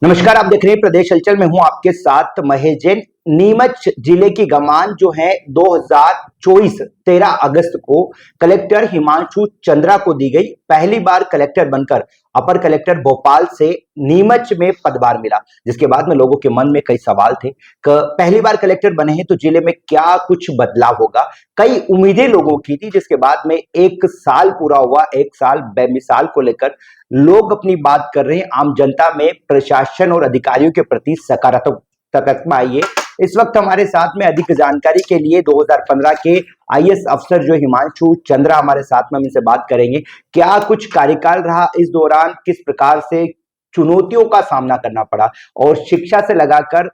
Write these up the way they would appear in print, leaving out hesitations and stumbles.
नमस्कार, आप देख रहे हैं प्रदेश हलचल में हूं आपके साथ महेश जैन। नीमच जिले की कमान जो है 2024 13 अगस्त को कलेक्टर हिमांशु चंद्रा को दी गई। पहली बार कलेक्टर बनकर अपर कलेक्टर भोपाल से नीमच में पदभार मिला, जिसके बाद में लोगों के मन में कई सवाल थे कि पहली बार कलेक्टर बने हैं तो जिले में क्या कुछ बदलाव होगा। कई उम्मीदें लोगों की थी, जिसके बाद में एक साल पूरा हुआ। एक साल बेमिसाल को लेकर लोग अपनी बात कर रहे हैं। आम जनता में प्रशासन और अधिकारियों के प्रति सकारात्मक आई है। इस वक्त हमारे साथ में अधिक जानकारी के लिए 2015 के आईएएस अफसर जो हिमांशु चंद्रा हमारे साथ में, हम इनसे बात करेंगे क्या कुछ कार्यकाल रहा इस दौरान, किस प्रकार से चुनौतियों का सामना करना पड़ा और शिक्षा से लगाकर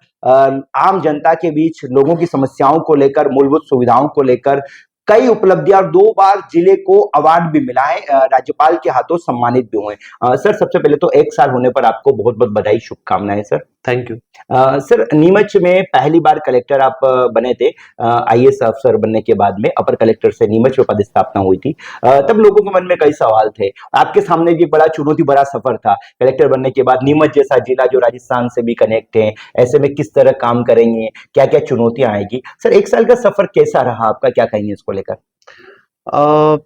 आम जनता के बीच लोगों की समस्याओं को लेकर, मूलभूत सुविधाओं को लेकर कई उपलब्धियां और 2 बार जिले को अवार्ड भी मिला है, राज्यपाल के हाथों सम्मानित भी हुए। सर, सबसे पहले तो 1 साल होने पर आपको बहुत बहुत बधाई, शुभकामनाएं sir. Thank you. Sir, Neemuch में पहली बार कलेक्टर आप बने थे। आईएएस अफसर बनने के बाद में अपर कलेक्टर से नीमच में पदस्थापना हुई थी। तब लोगों के मन में कई सवाल थे। आपके सामने भी बड़ा चुनौती भरा सफर था। कलेक्टर बनने के बाद नीमच जैसा जिला जो राजस्थान से भी कनेक्ट है, ऐसे में किस तरह काम करेंगे, क्या क्या चुनौतियां आएगी। सर, 1 साल का सफर कैसा रहा आपका, क्या कहेंगे इसको लेकर। अ,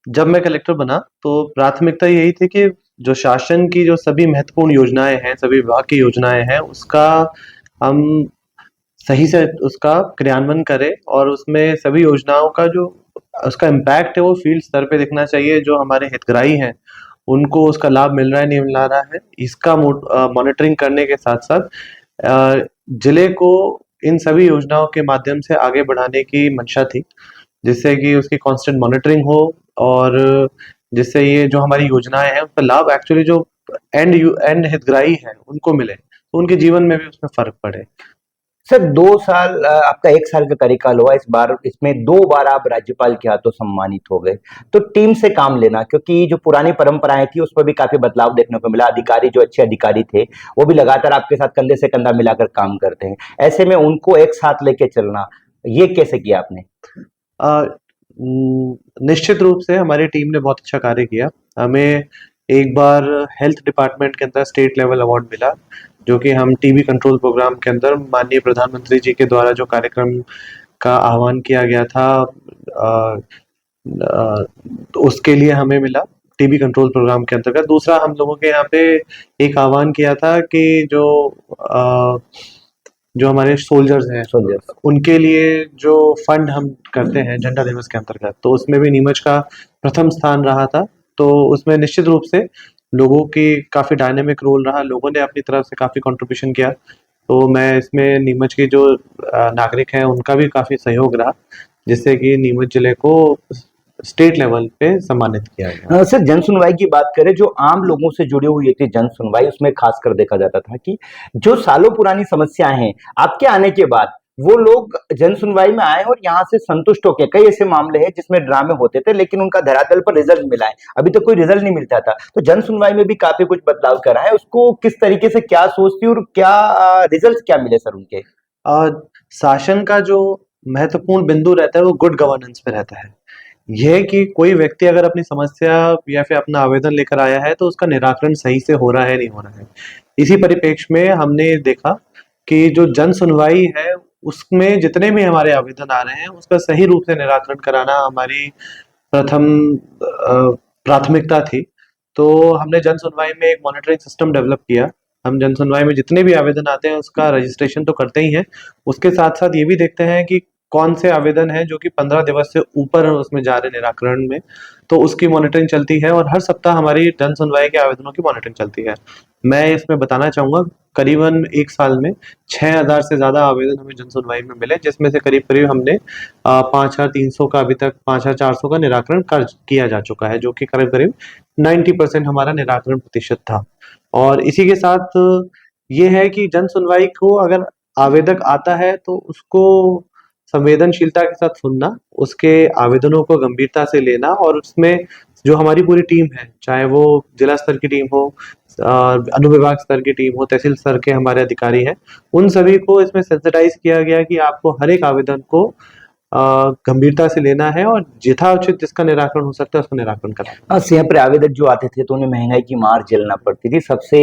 जब मैं कलेक्टर बना तो प्राथमिकता यही थी कि जो शासन की जो सभी महत्वपूर्ण योजनाएं हैं, सभी विभाग की योजनाएं हैं, उसका हम सही से उसका क्रियान्वयन करें और उसमें सभी योजनाओं का जो उसका इम्पैक्ट है वो फील्ड स्तर पे दिखना चाहिए। जो हमारे हितग्राही हैं उनको उसका लाभ मिल रहा है नहीं मिल रहा है, इसका मॉनिटरिंग करने के साथ साथ जिले को इन सभी योजनाओं के माध्यम से आगे बढ़ाने की मंशा थी, जिससे कि उसकी कांस्टेंट मॉनिटरिंग हो और जिससे ये जो हमारी योजनाएं हैं उसका लाभ एक्चुअली जो एंड हितग्राही हैं उनको मिले, तो उनके जीवन में भी उसमें फर्क पड़े। सर, 2 साल आपका 1 साल का कार्यकाल हुआ। इस बार इसमें 2 बार आप राज्यपाल के हाथों सम्मानित हो गए। तो टीम से काम लेना, क्योंकि जो पुरानी परंपराएं थी उस पर भी काफी बदलाव देखने को मिला। अधिकारी जो अच्छे अधिकारी थे वो भी लगातार आपके साथ कंधे से कंधा मिलाकर काम करते हैं। ऐसे में उनको एक साथ लेके चलना, ये कैसे किया आपने। अ, निश्चित रूप से हमारी टीम ने बहुत अच्छा कार्य किया। हमें एक बार हेल्थ डिपार्टमेंट के अंदर स्टेट लेवल अवार्ड मिला, जो कि हम टीबी कंट्रोल प्रोग्राम के अंदर माननीय प्रधानमंत्री जी के द्वारा जो कार्यक्रम का आह्वान किया गया था, तो उसके लिए हमें मिला टीबी कंट्रोल प्रोग्राम के अंतर्गत। दूसरा, हम लोगों के यहाँ पे एक आह्वान किया था कि जो हमारे सोल्जर्स हैं उनके लिए जो फंड हम करते हैं झंडा दिवस के अंतर्गत, तो उसमें भी नीमच का प्रथम स्थान रहा था। तो उसमें निश्चित रूप से लोगों की काफ़ी डायनेमिक रोल रहा, लोगों ने अपनी तरफ से काफ़ी कंट्रीब्यूशन किया। तो मैं इसमें नीमच के जो नागरिक हैं उनका भी काफ़ी सहयोग रहा, जिससे कि नीमच जिले को स्टेट लेवल पे सम्मानित किया गया। सर, जन सुनवाई की बात करें, जो आम लोगों से जुड़ी हुई थी जन सुनवाई, उसमें खासकर देखा जाता था कि जो सालों पुरानी समस्याएं हैं, आपके आने के बाद वो लोग जन सुनवाई में आए और यहाँ से संतुष्ट होकर, कई ऐसे मामले हैं जिसमें ड्रामे होते थे लेकिन उनका धरातल पर रिजल्ट मिला है। अभी तक कोई रिजल्ट नहीं मिलता था, तो जन सुनवाई में भी काफी कुछ बदलाव करा है। उसको किस तरीके से क्या सोचती और क्या रिजल्ट क्या मिले सर उनके। शासन का जो महत्वपूर्ण बिंदु रहता है वो गुड गवर्नेंस पे रहता है। यह कि कोई व्यक्ति अगर अपनी समस्या या फिर अपना आवेदन लेकर आया है तो उसका निराकरण सही से हो रहा है नहीं हो रहा है। इसी परिप्रेक्ष्य में हमने देखा कि जो जन सुनवाई है उसमें जितने भी हमारे आवेदन आ रहे हैं उसका सही रूप से निराकरण कराना हमारी प्रथम प्राथमिकता थी। तो हमने जन सुनवाई में एक मॉनिटरिंग सिस्टम डेवलप किया। हम जन सुनवाई में जितने भी आवेदन आते हैं उसका रजिस्ट्रेशन तो करते ही हैं, उसके साथ साथ ये भी देखते हैं कि कौन से आवेदन हैं जो कि 15 दिवस से ऊपर उसमें जा रहे निराकरण में, तो उसकी मॉनिटरिंग चलती है और हर सप्ताह हमारी जन सुनवाई के आवेदनों की मॉनिटरिंग चलती है। मैं इसमें बताना चाहूँगा, करीबन 1 साल में 6000 से ज़्यादा आवेदन हमें जन सुनवाई में मिले, जिसमें से करीब हमने 5300 का, अभी तक 5400 का निराकरण कर किया जा चुका है, जो कि करीब 90% हमारा निराकरण प्रतिशत था। और इसी के साथ ये है कि जन सुनवाई को अगर आवेदक आता है तो उसको संवेदनशीलता के साथ सुनना, उसके आवेदनों को गंभीरता से लेना और उसमें जो हमारी पूरी टीम है, चाहे वो जिला स्तर की टीम हो, अनुविभाग स्तर की टीम हो, तहसील स्तर के हमारे अधिकारी हैं, उन सभी को इसमें सेंसिटाइज किया गया कि आपको हर एक आवेदन को गंभीरता से लेना है और यथाउचित जिसका निराकरण हो सकता है उसका निराकरण करना है। यहाँ पर आवेदक जो आते थे तो उन्हें महंगाई की मार झेलना पड़ती थी। सबसे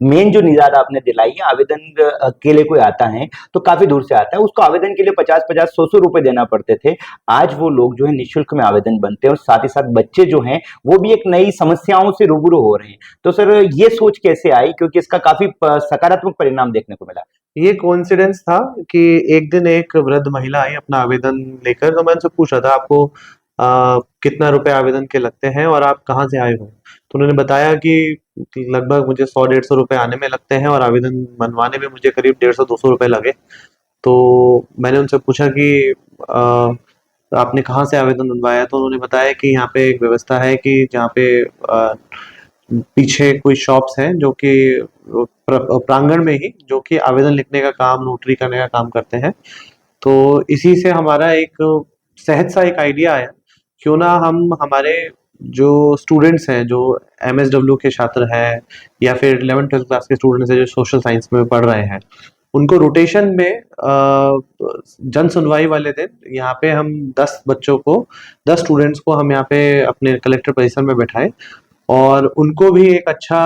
मेन जो निजात आपने दिलाई है, आवेदन के लिए कोई आता है तो काफी दूर से आता है, उसको आवेदन के लिए 50-50, 100-100 रुपए देना पड़ते थे। आज वो लोग जो है निःशुल्क में आवेदन बनते हैं और साथ ही साथ बच्चे जो हैं वो भी एक नई समस्याओं से रूबरू हो रहे हैं। तो सर ये सोच कैसे आई, क्योंकि इसका काफी सकारात्मक परिणाम देखने को मिला। ये कोइंसिडेंस था कि एक दिन एक वृद्ध महिला आई अपना आवेदन लेकर, तो मैंने उनसे पूछा था आपको कितना रुपए आवेदन के लगते हैं और आप कहाँ से आए हो। तो उन्होंने बताया कि लगभग मुझे 100-150 रुपए आने में लगते हैं और आवेदन बनवाने में मुझे करीब 150-200 रुपए लगे। तो मैंने उनसे पूछा कि अ, आपने कहाँ से आवेदन बनवाया, तो उन्होंने बताया कि यहाँ पे एक व्यवस्था है कि जहाँ पे पीछे कोई शॉप्स हैं जो कि प्रांगण में ही जो कि आवेदन लिखने का काम, नोटरी करने का काम करते हैं। तो इसी से हमारा एक सहज सा एक आइडिया आया, क्यों ना हम हमारे जो स्टूडेंट्स हैं, जो एमएसडब्ल्यू के छात्र हैं या फिर 11th-12th क्लास के स्टूडेंट्स हैं जो सोशल साइंस में पढ़ रहे हैं, उनको रोटेशन में जन सुनवाई वाले दिन यहाँ पे हम 10 बच्चों को, 10 स्टूडेंट्स को हम यहाँ पे अपने कलेक्टर परिसर में बैठाएं और उनको भी एक अच्छा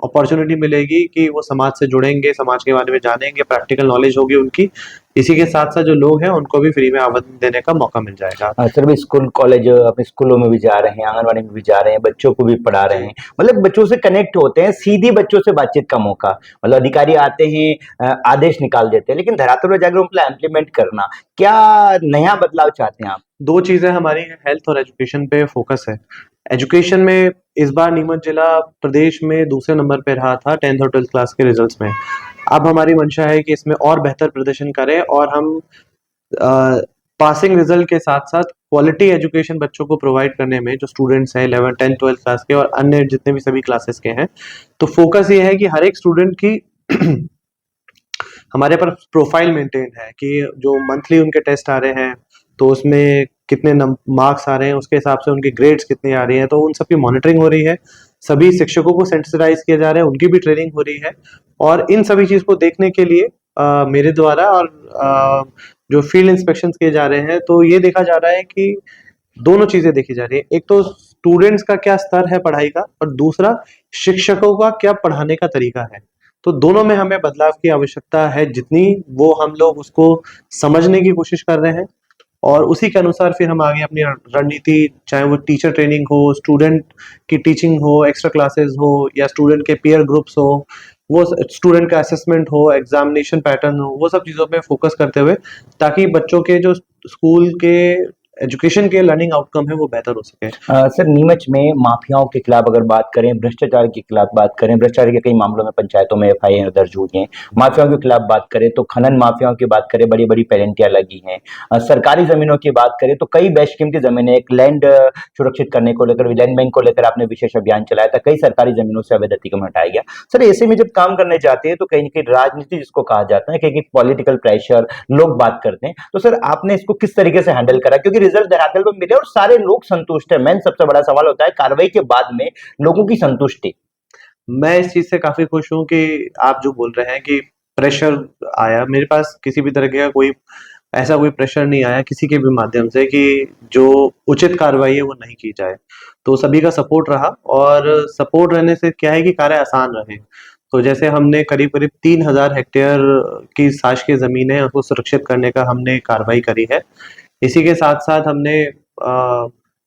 अपॉर्चुनिटी मिलेगी कि वो समाज से जुड़ेंगे, समाज के बारे में जानेंगे, प्रैक्टिकल नॉलेज होगी उनकी। इसी के साथ साथ जो लोग हैं उनको भी फ्री में आवेदन देने का मौका मिल जाएगा। सर भी स्कूल कॉलेज अपने स्कूलों में भी जा रहे हैं, आंगनबाड़ी में भी जा रहे हैं, बच्चों को भी पढ़ा रहे हैं, मतलब बच्चों से कनेक्ट होते हैं, सीधी बच्चों से बातचीत का मौका। मतलब अधिकारी आते हैं, आदेश निकाल देते हैं, लेकिन धरातल पर जाकर उनको इम्प्लीमेंट करना, क्या नया बदलाव चाहते हैं आप? दो चीजें हमारी हैं, हेल्थ और एजुकेशन पे फोकस है। एजुकेशन में इस बार नीमच जिला प्रदेश में दूसरे नंबर पे रहा था 10th और 12th क्लास के रिजल्ट्स में। अब हमारी मंशा है कि इसमें और बेहतर प्रदर्शन करें और हम पासिंग रिजल्ट के साथ साथ क्वालिटी एजुकेशन बच्चों को प्रोवाइड करने में, जो स्टूडेंट्स हैं 11th 10th 12th क्लास के और अन्य जितने भी सभी क्लासेस के हैं, तो फोकस ये है कि हर एक स्टूडेंट की हमारे पास प्रोफाइल मेंटेन है कि जो मंथली उनके टेस्ट आ रहे हैं तो उसमें कितने मार्क्स आ रहे हैं, उसके हिसाब से उनकी ग्रेड्स कितनी आ रही हैं, तो उन सब की मॉनिटरिंग हो रही है। सभी शिक्षकों को सेंसिटाइज किया जा रहा है, उनकी भी ट्रेनिंग हो रही है और इन सभी चीज को देखने के लिए मेरे द्वारा और जो फील्ड इंस्पेक्शन किए जा रहे हैं, तो ये देखा जा रहा है कि दोनों चीजें देखी जा रही है। एक तो स्टूडेंट्स का क्या स्तर है पढ़ाई का और दूसरा शिक्षकों का क्या पढ़ाने का तरीका है। तो दोनों में हमें बदलाव की आवश्यकता है, जितनी वो हम लोग उसको समझने की कोशिश कर रहे हैं और उसी के अनुसार फिर हम आगे अपनी रणनीति, चाहे वो टीचर ट्रेनिंग हो, स्टूडेंट की टीचिंग हो, एक्स्ट्रा क्लासेस हो या स्टूडेंट के पीयर ग्रुप्स हो, वो स्टूडेंट का असेसमेंट हो, एग्जामिनेशन पैटर्न हो, वो सब चीज़ों पे फोकस करते हुए ताकि बच्चों के जो स्कूल के एजुकेशन के लर्निंग आउटकम है वो बेहतर हो सके। सर नीमच में माफियाओं के खिलाफ अगर बात करें, भ्रष्टाचार के खिलाफ बात करें, भ्रष्टाचार के कई मामलों में पंचायतों में एफआईआर दर्ज हुई हैं। माफियाओं के खिलाफ बात करें तो खनन माफियाओं की बात करें, बड़ी बड़ी पेनल्टियां लगी हैं। सरकारी जमीनों की बात करें तो कई बेशकीमती जमीनें, एक लैंड सुरक्षित करने को लेकर, लैंड बैंक को लेकर आपने विशेष अभियान चलाया था, कई सरकारी जमीनों से अवैध अतिक्रमण हटाया गया। सर ऐसे में जब काम करने जाते हैं तो कहीं ना कहीं राजनीति जिसको कहा जाता है, कहीं पॉलिटिकल प्रेशर, लोग बात करते हैं, तो सर आपने इसको किस तरीके से हैंडल करा, क्योंकि रिजल्ट धरातल पर मिले और सारे लोग संतुष्ट है। मेन सबसे बड़ा सवाल होता है कार्रवाई के बाद में लोगों की संतुष्टि। मैं इस चीज से काफी खुश हूँ कि आप जो बोल रहे हैं कि प्रेशर आया, मेरे पास किसी भी तरह का कोई ऐसा कोई प्रेशर नहीं आया किसी के भी माध्यम से कि जो उचित कार्रवाई है वो नहीं की जाए। तो सभी का सपोर्ट रहा और सपोर्ट रहने से क्या है कि कार्य आसान रहे। तो जैसे हमने करीब करीब 3000 हेक्टेयर की शासकीय जमीन है उसको सुरक्षित करने का हमने कार्रवाई करी है। इसी के साथ साथ हमने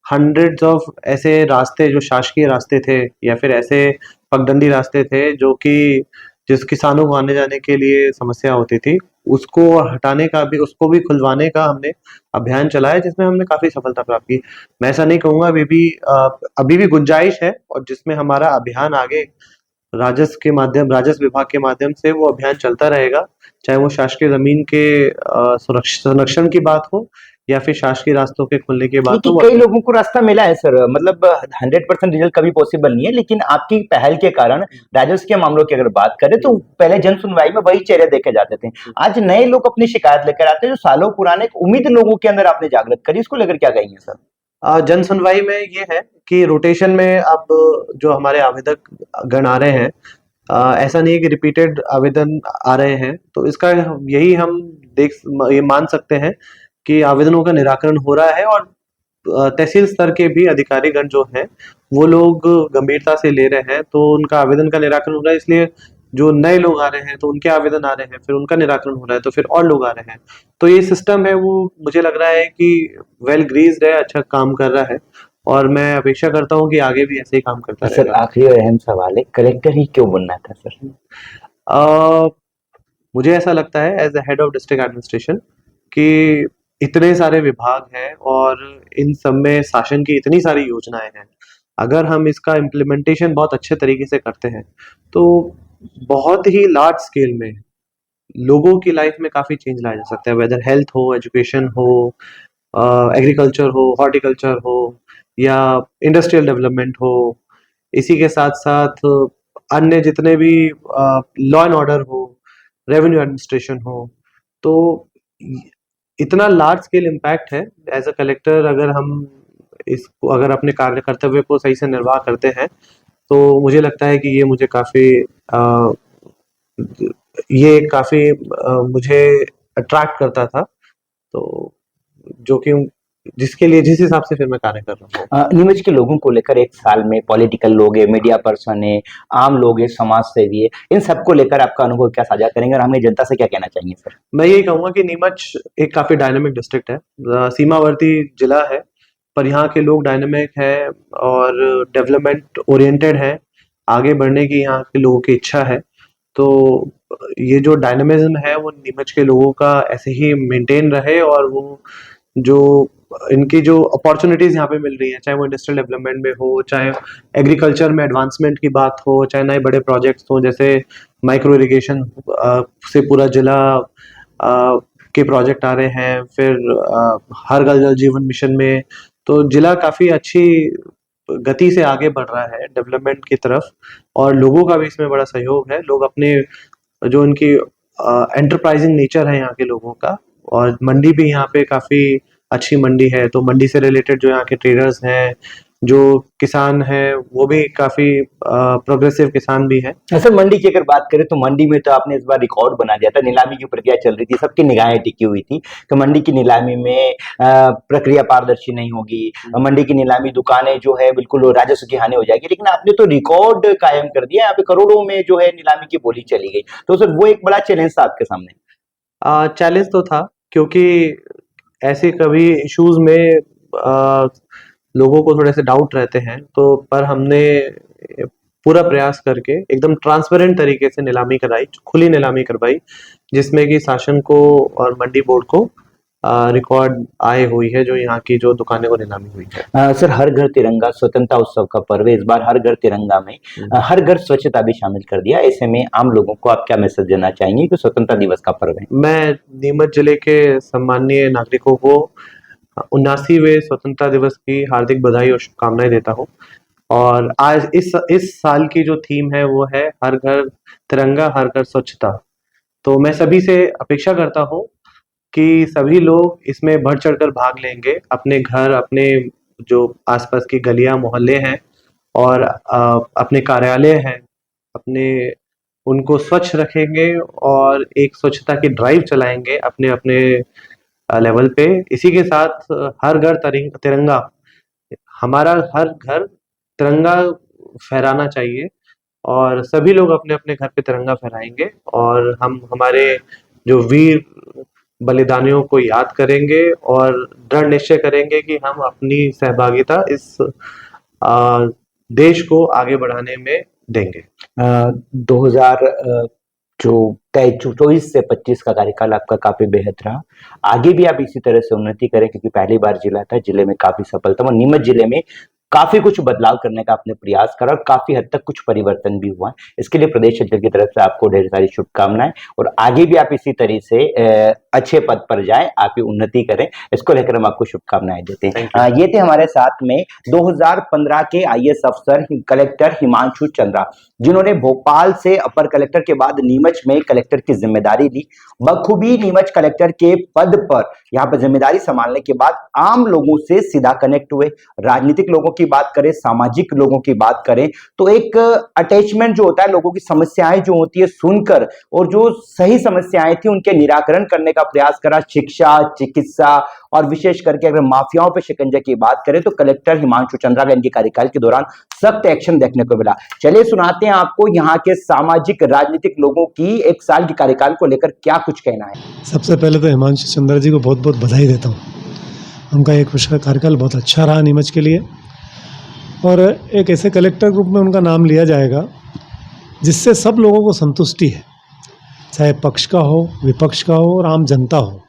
हंड्रेड्स ऑफ ऐसे रास्ते जो शासकीय रास्ते थे या फिर ऐसे पगडंडी रास्ते थे जो कि जिस किसानों को आने जाने के लिए समस्या होती थी, उसको हटाने का भी, उसको भी खुलवाने का हमने अभियान चलाया जिसमें हमने काफी सफलता प्राप्त की। मैं ऐसा नहीं कहूंगा, अभी भी गुंजाइश है और जिसमें हमारा अभियान आगे राजस्व विभाग के माध्यम से वो अभियान चलता रहेगा, चाहे वो शासकीय जमीन के संरक्षण की बात हो या फिर शासकीय रास्तों के खुलने की बात लेकिन हो। कई लोगों को रास्ता मिला है सर, मतलब 100% रिजल्ट कभी पॉसिबल नहीं है, लेकिन आपकी पहल के कारण राजस्व के मामलों की अगर बात करें तो पहले जन सुनवाई में वही चेहरे देखे जाते थे, आज नए लोग अपनी शिकायत लेकर आते हैं, जो सालों पुराने एक उम्मीद लोगों के अंदर आपने जागृत करी, इसको लेकर क्या कहेंगे सर? जन सुनवाई में ये है कि रोटेशन में अब जो हमारे आवेदक गण आ रहे हैं, ऐसा नहीं है कि रिपीटेड आवेदन आ रहे हैं, तो इसका यही हम ये मान सकते हैं कि आवेदनों का निराकरण हो रहा है, और तहसील स्तर के भी अधिकारीगण जो हैं वो लोग गंभीरता से ले रहे हैं, तो उनका आवेदन का निराकरण हो रहा है। इसलिए जो नए लोग आ रहे हैं तो उनके आवेदन आ रहे हैं, फिर उनका निराकरण हो रहा है, तो फिर और लोग आ रहे हैं। तो ये सिस्टम है वो मुझे लग रहा है कि वेल ग्रीस्ड है, अच्छा काम कर रहा है, और मैं अपेक्षा करता हूँ कि आगे भी ऐसे ही काम करता सर रहेगा। आखिरी और अहम सवाल है, कलेक्टर ही क्यों बनना था सर? अ, मुझे ऐसा लगता है as a head of district administration कि इतने सारे विभाग हैं और इन सब में शासन की इतनी सारी योजनाएं हैं, अगर हम इसका इम्प्लीमेंटेशन बहुत अच्छे तरीके से करते हैं तो बहुत ही लार्ज स्केल में लोगों की लाइफ में काफ़ी चेंज लाया जा सकता है, वेदर हेल्थ हो, एजुकेशन हो, एग्रीकल्चर हो, हॉर्टिकल्चर हो, या इंडस्ट्रियल डेवलपमेंट हो, इसी के साथ साथ अन्य जितने भी लॉ एंड ऑर्डर हो, रेवेन्यू एडमिनिस्ट्रेशन हो, तो इतना लार्ज स्केल इम्पैक्ट है। एज अ कलेक्टर अगर हम इसको, अगर अपने कार्य कर्तव्य को सही से निर्वाह करते हैं, तो मुझे लगता है कि ये काफ़ी मुझे अट्रैक्ट करता था, तो जो कि जिसके लिए जिस हिसाब से फिर मैं कार्य कर रहा हूँ। नीमच के लोगों को लेकर एक साल में पॉलिटिकल लोग है, मीडिया पर्सन है, आम लोग है, समाज सेवी है, इन सबको लेकर आपका अनुभव क्या साझा करेंगे और हमें जनता से क्या कहना चाहेंगे सर? मैं यही कहूँगा कि नीमच एक काफ़ी डायनामिक डिस्ट्रिक्ट है, सीमावर्ती जिला है, पर यहाँ के लोग डायनामिक है और डेवलपमेंट ओरिएंटेड है, आगे बढ़ने की यहाँ के लोगों की इच्छा है। तो ये जो डायनामिज्म है वो नीमच के लोगों का ऐसे ही मेंटेन रहे, और वो जो इनकी जो अपॉर्चुनिटीज यहाँ पे मिल रही है, चाहे वो इंडस्ट्रियल डेवलपमेंट में हो, चाहे एग्रीकल्चर में एडवांसमेंट की बात हो, चाहे नए बड़े प्रोजेक्ट्स हो, जैसे माइक्रो इरिगेशन से पूरा जिला के प्रोजेक्ट आ रहे हैं, फिर हर घर जल जीवन मिशन में, तो जिला काफ़ी अच्छी गति से आगे बढ़ रहा है डेवलपमेंट की तरफ, और लोगों का भी इसमें बड़ा सहयोग है। लोग अपने जो उनकी एंटरप्राइजिंग नेचर है यहाँ के लोगों का, और मंडी भी यहाँ पे काफ़ी अच्छी मंडी है, तो मंडी से रिलेटेड जो यहाँ के ट्रेडर्स हैं, जो किसान हैं, वो भी काफ़ी प्रोग्रेसिव किसान भी हैं। सर मंडी की अगर बात करें तो मंडी में तो आपने इस बार रिकॉर्ड बना दिया था, नीलामी की प्रक्रिया चल रही थी, सबकी निगाहें टिकी हुई थी कि मंडी की नीलामी में प्रक्रिया पारदर्शी नहीं होगी, मंडी की नीलामी दुकानें जो है बिल्कुल राजस्व की हानि हो जाएगी, लेकिन आपने तो रिकॉर्ड कायम कर दिया, यहाँ पे करोड़ों में जो है नीलामी की बोली चली गई, तो सर वो एक बड़ा चैलेंज था आपके सामने। चैलेंज तो था, क्योंकि ऐसे कभी इश्यूज में लोगों को थोड़े से डाउट रहते हैं, तो पर हमने पूरा प्रयास करके एकदम ट्रांसपेरेंट तरीके से नीलामी कराई, खुली नीलामी करवाई, जिसमें कि शासन को और मंडी बोर्ड को रिकॉर्ड आय हुई है जो यहाँ की जो दुकानें को नीलामी हुई है। सर हर घर तिरंगा स्वतंत्रता उत्सव का पर्व है, इस बार हर घर तिरंगा में हर घर स्वच्छता भी शामिल कर दिया, ऐसे में आम लोगों को आप क्या मैसेज देना चाहेंगे कि स्वतंत्रता दिवस का पर्व है? मैं नीमच जिले के सम्माननीय नागरिकों को 79वें स्वतंत्रता दिवस की हार्दिक बधाई और शुभकामनाएं देता हूँ। और आज इस साल की जो थीम है वो है हर घर तिरंगा हर घर स्वच्छता। तो मैं सभी से अपेक्षा करता हूँ कि सभी लोग इसमें बढ़ चढ़कर भाग लेंगे, अपने घर, अपने जो आसपास की गलियां मोहल्ले हैं, और अपने कार्यालय हैं, अपने उनको स्वच्छ रखेंगे, और एक स्वच्छता की ड्राइव चलाएंगे अपने अपने लेवल पे। इसी के साथ हर घर तिरंगा, हमारा हर घर तिरंगा फहराना चाहिए, और सभी लोग अपने अपने घर पे तिरंगा फहराएंगे, और हम हमारे जो वीर बलिदानियों को याद करेंगे, और दृढ़ निश्चय करेंगे कि हम अपनी सहभागिता इस देश को आगे बढ़ाने में देंगे। 2000 जो 24 से 25 का कार्यकाल आपका काफी बेहद रहा, आगे भी आप इसी तरह से उन्नति करें, क्योंकि पहली बार जिला था, जिले में काफी सफलता और नीमच जिले में काफी कुछ बदलाव करने का आपने प्रयास करा और काफी हद तक कुछ परिवर्तन भी हुआ। इसके लिए प्रदेश अध्यक्ष की तरफ से आपको ढेर सारी शुभकामनाएं, और आगे भी आप इसी तरह से अच्छे पद पर जाएं, आप ये उन्नति करें, इसको लेकर हम आपको शुभकामनाएं देते हैं। ये थे हमारे साथ में 2015 के आईएएस अफसर कलेक्टर हिमांशु चंद्रा, जिन्होंने भोपाल से अपर कलेक्टर के बाद नीमच में कलेक्टर की जिम्मेदारी ली। बखूबी नीमच कलेक्टर के पद पर यहाँ पर जिम्मेदारी संभालने के बाद आम लोगों से सीधा कनेक्ट हुए, राजनीतिक लोगों की बात करें, सामाजिक लोगों की बात करें, तो एक अटैचमेंट जो होता है, लोगों की समस्याएं जो होती है सुनकर, और जो सही समस्याएं थी उनके निराकरण करने का प्रयास करा। शिक्षा, चिकित्सा और विशेष करके अगर माफियाओं पे शिकंजे की बात करें तो कलेक्टर हिमांशु चंद्रा का इनके कार्यकाल के दौरान सख्त एक्शन देखने को मिला। चलिए सुनाते हैं आपको यहाँ के सामाजिक राजनीतिक लोगों की 1 साल के कार्यकाल को लेकर क्या कुछ कहना है। सबसे पहले तो हिमांशु चंद्रा जी को बहुत बहुत बधाई देता हूँ। उनका 1 वर्ष का कार्यकाल बहुत अच्छा रहा नीमच के लिए, और एक ऐसे कलेक्टर ग्रुप में उनका नाम लिया जाएगा जिससे सब लोगों को संतुष्टि है, चाहे पक्ष का हो, विपक्ष का हो और आम जनता हो।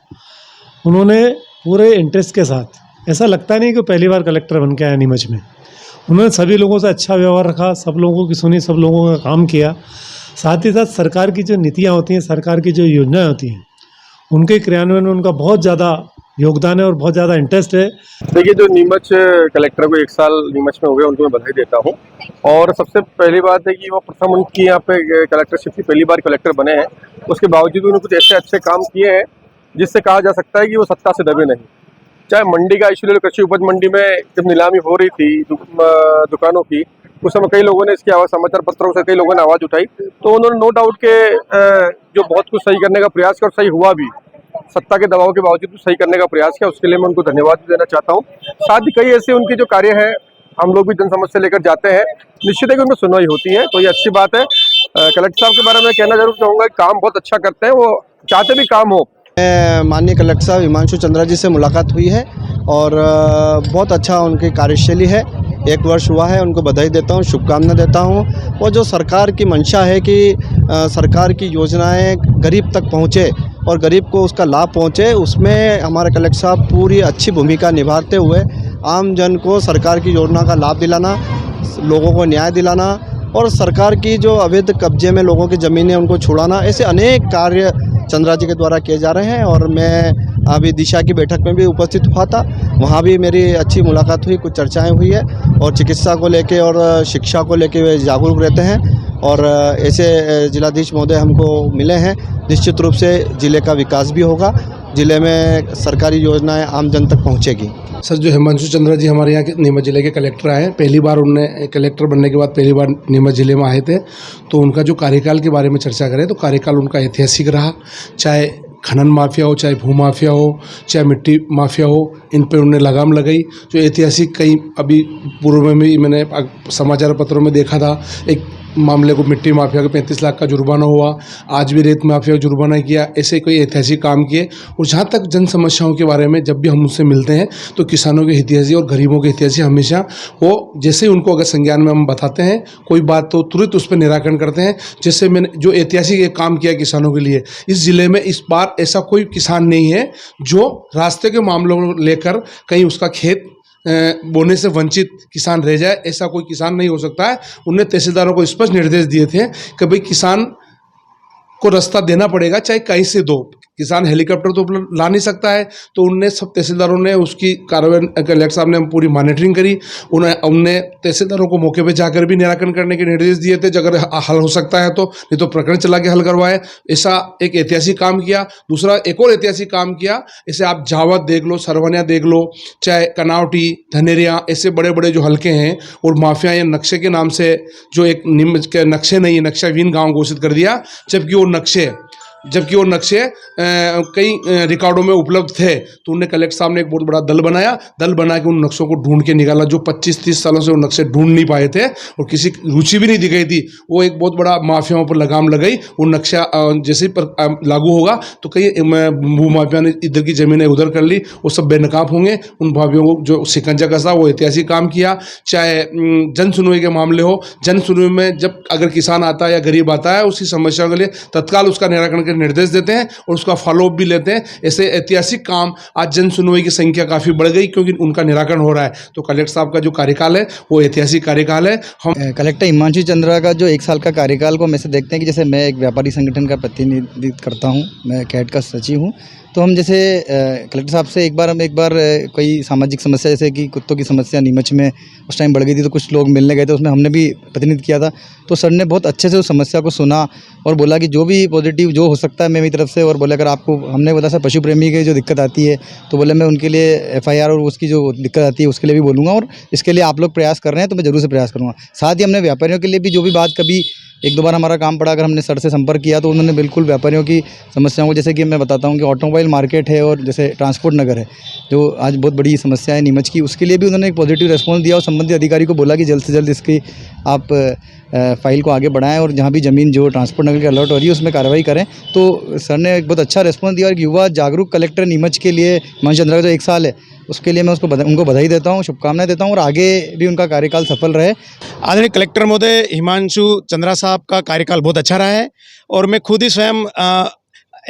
उन्होंने पूरे इंटरेस्ट के साथ, ऐसा लगता नहीं कि पहली बार कलेक्टर बन के आया नीमच में, उन्होंने सभी लोगों से अच्छा व्यवहार रखा, सब लोगों की सुनी, सब लोगों का काम किया। साथ ही साथ सरकार की जो नीतियाँ होती हैं, सरकार की जो योजनाएं होती हैं, उनके क्रियान्वयन में उनका बहुत ज़्यादा योगदान है और बहुत ज़्यादा इंटरेस्ट है। देखिए, जो नीमच कलेक्टर को 1 साल नीमच में हो गए, उनको मैं बधाई देता हूँ। और सबसे पहली बात है कि वो प्रथम उनकी यहाँ पे कलेक्टरशिप की पहली बार कलेक्टर बने हैं, उसके बावजूद उन्होंने कुछ ऐसे अच्छे काम किए हैं जिससे कहा जा सकता है कि वो सत्ता से दबे नहीं। चाहे मंडी का इशू ले लो, कृषि उपज मंडी में जब नीलामी हो रही थी दुकानों की, उस समय कई लोगों ने इसकी आवाज़, समाचार पत्रों से कई लोगों ने आवाज़ उठाई, तो उन्होंने नो डाउट के जो बहुत कुछ सही करने का प्रयास किया और सही हुआ भी। सत्ता के दबाव के बावजूद सही करने का प्रयास किया, उसके लिए मैं उनको धन्यवाद भी देना चाहता हूँ। साथ ही कई ऐसे उनके जो कार्य हैं, हम लोग भी जन समस्या लेकर जाते हैं, निश्चित है कि उनमें सुनवाई होती है, तो ये अच्छी बात है। कलेक्टर साहब के बारे में कहना जरूर चाहूँगा, काम बहुत अच्छा करते हैं, वो चाहते भी काम हो। माननीय कलेक्टर साहब हिमांशु चंद्रा जी से मुलाकात हुई है और बहुत अच्छा उनकी कार्यशैली है। 1 वर्ष हुआ है, उनको बधाई देता हूँ, शुभकामना देता हूँ। और जो सरकार की मंशा है कि सरकार की योजनाएं गरीब तक पहुँचे और गरीब को उसका लाभ पहुँचे, उसमें हमारे कलेक्टर साहब पूरी अच्छी भूमिका निभाते हुए आम जन को सरकार की योजना का लाभ दिलाना, लोगों को न्याय दिलाना और सरकार की जो अवैध कब्जे में लोगों की ज़मीनें उनको छुड़ाना, ऐसे अनेक कार्य चंद्रा जी के द्वारा किए जा रहे हैं। और मैं अभी दिशा की बैठक में भी उपस्थित हुआ था, वहाँ भी मेरी अच्छी मुलाकात हुई, कुछ चर्चाएं हुई है और चिकित्सा को लेके और शिक्षा को लेके वे जागरूक रहते हैं और ऐसे जिलाधीश महोदय हमको मिले हैं। निश्चित रूप से ज़िले का विकास भी होगा, ज़िले में सरकारी योजनाएं आम जन तक पहुँचेगी। सर, जो हिमांशु चंद्रा जी हमारे यहाँ के नीमच जिले के कलेक्टर आए हैं, पहली बार उनने कलेक्टर बनने के बाद पहली बार नीमच जिले में आए थे, तो उनका जो कार्यकाल के बारे में चर्चा करें तो कार्यकाल उनका ऐतिहासिक रहा। चाहे खनन माफिया हो, चाहे भू माफिया हो, चाहे मिट्टी माफिया हो, इन पर उन्होंने लगाम लगाई। जो ऐतिहासिक कई अभी पूर्व में भी मैंने समाचार पत्रों में देखा था, एक मामले को मिट्टी माफिया को 35 लाख का जुर्माना हुआ, आज भी रेत माफिया को जुर्माना किया। ऐसे कोई ऐतिहासिक काम किए। और जहाँ तक जन समस्याओं के बारे में जब भी हम उनसे मिलते हैं तो किसानों के हितैषी और गरीबों के हितैषी हमेशा वो, जैसे ही उनको अगर संज्ञान में हम बताते हैं कोई बात तो तुरंत उस पर निराकरण करते हैं। जैसे मैंने जो ऐतिहासिक एक काम किया किसानों के लिए, इस जिले में इस बार ऐसा कोई किसान नहीं है जो रास्ते के मामलों को लेकर कहीं उसका खेत बोने से वंचित किसान रह जाए, ऐसा कोई किसान नहीं हो सकता है। उन्होंने तहसीलदारों को स्पष्ट निर्देश दिए थे कि भाई किसान को रास्ता देना पड़ेगा, चाहे कहीं से दो। किसान हेलीकॉप्टर तो ला नहीं सकता है, तो उनने सब तहसीलदारों ने उसकी कार्रवाई, कलेक्टर साहब ने पूरी मॉनिटरिंग करी। उनने तहसीलदारों को मौके पे जाकर भी निराकरण करने के निर्देश दिए थे, अगर हल हो सकता है तो, नहीं तो प्रकरण चला के हल करवाए। ऐसा एक ऐतिहासिक काम किया। दूसरा एक और ऐतिहासिक काम किया, जैसे आप जावत देख लो, सरवनिया देख लो, चाहे कनावटी, धनेरिया, ऐसे बड़े बड़े जो हल्के हैं और माफिया या नक्शे के नाम से जो एक निम्न के नक्शे नहीं, नक्शाविहीन गाँव घोषित कर दिया, जबकि वो नक्शे कई रिकॉर्डों में उपलब्ध थे। तो उन्होंने कलेक्टर साहब ने एक बहुत बड़ा दल बना के उन नक्शों को ढूंढ के निकाला, जो 25-30 सालों से वो नक्शे ढूंढ नहीं पाए थे और किसी रुचि भी नहीं दिखाई थी। वो एक बहुत बड़ा माफियाओं पर लगाम लगाई। वो नक्शा जैसे ही पर लागू होगा तो कई भू माफिया ने इधर की ज़मीनें उधर कर ली, वो सब बेनकाब होंगे। उन भाइयों को जो शिकंजा कसा, वो ऐतिहासिक काम किया। चाहे जन सुनवाई के मामले हो, जन सुनवाई में जब अगर किसान आता है या गरीब आता है, उसकी समस्या के लिए तत्काल उसका निराकरण के निर्देश देते हैं और उसका फॉलोअप भी लेते हैं। ऐसे ऐतिहासिक काम, आज जन सुनवाई की संख्या काफ़ी बढ़ गई क्योंकि उनका निराकरण हो रहा है। तो कलेक्टर साहब का जो कार्यकाल है वो ऐतिहासिक कार्यकाल है। हम कलेक्टर हिमांशु चंद्रा का जो 1 साल का कार्यकाल को हम ऐसे देखते हैं कि जैसे मैं एक व्यापारी संगठन का प्रतिनिधित्व करता हूँ, मैं कैट का सचिव हूँ, तो हम जैसे कलेक्टर साहब से एक बार कोई सामाजिक समस्या, जैसे कि कुत्तों की समस्या नीमच में उस टाइम बढ़ गई थी, तो कुछ लोग मिलने गए थे, उसमें हमने भी प्रतिनिधित्व किया था। तो सर ने बहुत अच्छे से उस समस्या को सुना और बोला कि जो भी पॉजिटिव जो हो पूछ सकता है मेरी तरफ से। और बोले अगर आपको, हमने बोला सर पशु प्रेमी की जो दिक्कत आती है, तो बोले मैं उनके लिए एफआईआर और उसकी जो दिक्कत आती है उसके लिए भी बोलूँगा, और इसके लिए आप लोग प्रयास कर रहे हैं तो मैं ज़रूर से प्रयास करूँगा। साथ ही हमने व्यापारियों के लिए भी जो भी बात, कभी एक दो बार हमारा काम पड़ा, अगर हमने सर से संपर्क किया तो उन्होंने बिल्कुल व्यापारियों की समस्याओं को, जैसे कि मैं बताता हूँ कि ऑटोमोबाइल मार्केट है और जैसे ट्रांसपोर्ट नगर है जो आज बहुत बड़ी समस्या है नीमच की, उसके लिए भी उन्होंने एक पॉजिटिव रिस्पॉन्स दिया और संबंधित अधिकारी को बोला कि जल्द से जल्द इसकी आप फाइल को आगे बढ़ाएं और जहाँ भी ज़मीन जो ट्रांसपोर्ट नगर की अलॉट हो रही है उसमें कार्रवाई करें। तो सर ने एक बहुत अच्छा रिस्पॉन्स दिया और एक युवा जागरूक कलेक्टर नीमच के लिए हिमांशु चंद्रा का जो 1 साल है उसके लिए मैं उनको बधाई देता हूँ, शुभकामनाएं देता हूँ और आगे भी उनका कार्यकाल सफल रहे। आदरणीय कलेक्टर महोदय हिमांशु चंद्रा साहब का कार्यकाल बहुत अच्छा रहा है और मैं खुद ही स्वयं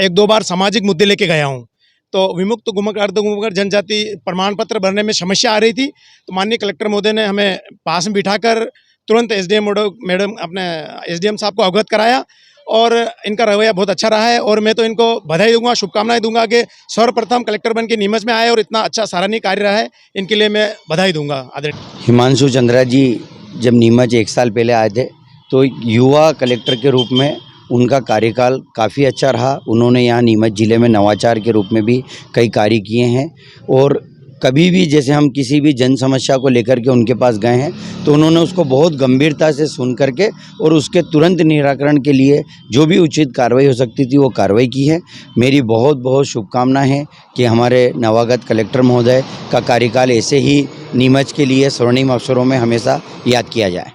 1-2 बार सामाजिक मुद्दे लेके गया हूँ। तो विमुक्त अर्धगुमकर जनजाति प्रमाण पत्र भरने में समस्या आ रही थी, तो माननीय कलेक्टर महोदय ने हमें पास में बिठाकर तुरंत एसडीएम मैडम अपने एसडीएम साहब को अवगत कराया और इनका रवैया बहुत अच्छा रहा है। और मैं तो इनको बधाई दूंगा, शुभकामनाएं दूंगा कि सर्वप्रथम कलेक्टर बन के नीमच में आए और इतना अच्छा सराहनीय कार्य रहा है, इनके लिए मैं बधाई दूंगा। आदरणीय हिमांशु चंद्रा जी जब नीमच 1 साल पहले आए थे तो युवा कलेक्टर के रूप में उनका कार्यकाल काफ़ी अच्छा रहा। उन्होंने यहाँ नीमच ज़िले में नवाचार के रूप में भी कई कार्य किए हैं और कभी भी जैसे हम किसी भी जन समस्या को लेकर के उनके पास गए हैं तो उन्होंने उसको बहुत गंभीरता से सुन करके और उसके तुरंत निराकरण के लिए जो भी उचित कार्रवाई हो सकती थी वो कार्रवाई की है। मेरी बहुत बहुत शुभकामनाएं हैं कि हमारे नवागत कलेक्टर महोदय का कार्यकाल ऐसे ही नीमच के लिए स्वर्णिम अवसरों में हमेशा याद किया जाए।